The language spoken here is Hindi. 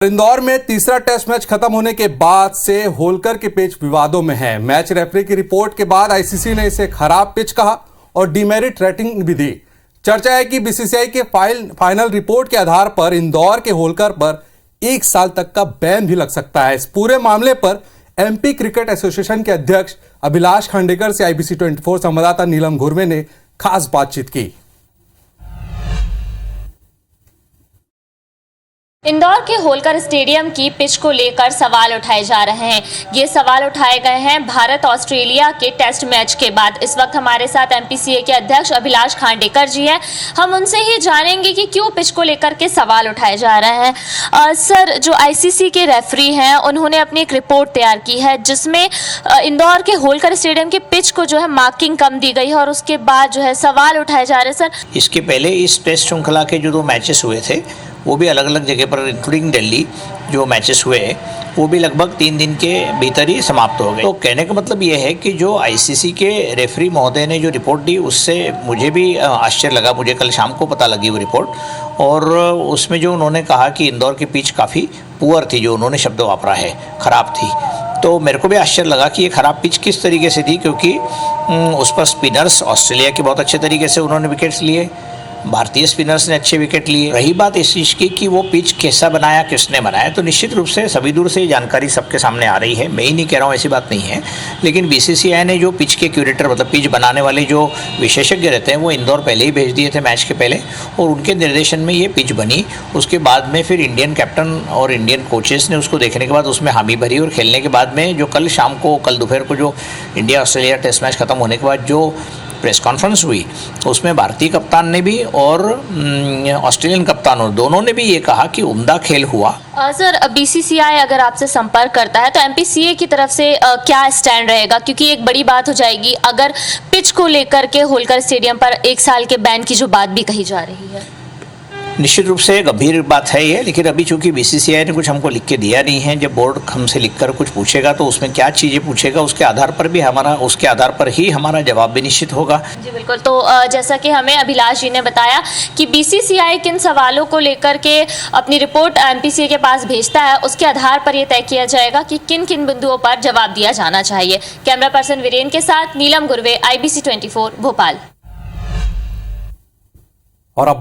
इंदौर में तीसरा टेस्ट मैच खत्म होने के बाद से होलकर के पिच विवादों में है। मैच रेफरी की रिपोर्ट के बाद आईसीसी ने इसे खराब पिच कहा और डीमेरिट रेटिंग भी दी। चर्चा है कि बीसीसीआई के फाइनल रिपोर्ट के आधार पर इंदौर के होलकर पर 1 साल तक का बैन भी लग सकता है। इस पूरे मामले पर एमपी क्रिकेट एसोसिएशन के अध्यक्ष अभिलाष खांडेकर से आईबीसी 24 संवाददाता नीलम घुर्वे ने खास बातचीत की। इंदौर के होलकर स्टेडियम की पिच को लेकर सवाल उठाए जा रहे हैं। ये सवाल उठाए गए हैं भारत ऑस्ट्रेलिया के टेस्ट मैच के बाद। इस वक्त हमारे साथ एमपीसीए के अध्यक्ष अभिलाष खांडेकर जी हैं। हम उनसे ही जानेंगे कि क्यों पिच को लेकर के सवाल उठाए जा रहे हैं। सर, जो आईसीसी के रेफरी हैं उन्होंने अपनी एक रिपोर्ट तैयार की है जिसमें इंदौर के होलकर स्टेडियम की पिच को जो है मार्किंग कम दी गई है और उसके बाद जो है सवाल उठाए जा रहे हैं। सर, इसके पहले इस टेस्ट श्रृंखला के जो 2 मैचेस हुए थे वो भी अलग अलग जगह पर इंक्लूडिंग दिल्ली जो मैचेस हुए वो भी लगभग 3 दिन के भीतर ही समाप्त हो गए। तो कहने का मतलब ये है कि जो आईसीसी के रेफरी महोदय ने जो रिपोर्ट दी उससे मुझे भी आश्चर्य लगा। मुझे कल शाम को पता लगी वो रिपोर्ट, और उसमें जो उन्होंने कहा कि इंदौर की पिच काफ़ी पुअर थी, जो उन्होंने शब्द वापरा है, ख़राब थी। तो मेरे को भी आश्चर्य लगा कि ये ख़राब पिच किस तरीके से थी, क्योंकि उस पर स्पिनर्स ऑस्ट्रेलिया के बहुत अच्छे तरीके से उन्होंने विकेट्स लिए, भारतीय स्पिनर्स ने अच्छे विकेट लिए। रही बात इस चीज़ की कि वो पिच कैसा बनाया, किसने बनाया, तो निश्चित रूप से सभी दूर से ये जानकारी सबके सामने आ रही है। मैं ही नहीं कह रहा हूँ, ऐसी बात नहीं है। लेकिन बीसीसीआई ने जो पिच के क्यूरेटर मतलब पिच बनाने वाले जो विशेषज्ञ रहते हैं वो इंदौर पहले ही भेज दिए थे मैच के पहले, और उनके निर्देशन में ये पिच बनी। उसके बाद में फिर इंडियन कैप्टन और इंडियन कोचेस ने उसको देखने के बाद उसमें हामी भरी, और खेलने के बाद में जो कल दोपहर को जो इंडिया ऑस्ट्रेलिया टेस्ट मैच खत्म होने के बाद जो प्रेस कॉन्फ्रेंस हुई उसमें भारतीय कप्तान ने भी और ऑस्ट्रेलियन कप्तानों दोनों ने भी ये कहा कि उम्दा खेल हुआ। सर, बीसीसीआई अगर आपसे संपर्क करता है तो एमपीसीए की तरफ से क्या स्टैंड रहेगा, क्योंकि एक बड़ी बात हो जाएगी अगर पिच को लेकर के होलकर स्टेडियम पर 1 साल के बैन की जो बात भी कही जा रही है। निश्चित रूप से गंभीर बात है ये, लेकिन अभी चूंकि बीसीसीआई ने कुछ हमको लिख के दिया नहीं है, जब बोर्ड हमसे लिखकर कुछ पूछेगा तो उसमें क्या चीज़ें पूछेगा उसके आधार पर ही हमारा जवाब भी निश्चित होगा। जी बिल्कुल। तो जैसा कि हमें अभिलाष जी ने बताया कि बीसीसीआई किन सवालों को लेकर के अपनी रिपोर्ट एमपीसीए के पास भेजता है, उसके आधार पर यह तय किया जाएगा कि किन किन बिंदुओं पर जवाब दिया जाना चाहिए। कैमरा पर्सन वीरेन के साथ नीलम घुर्वे, आईबीसी 24 भोपाल।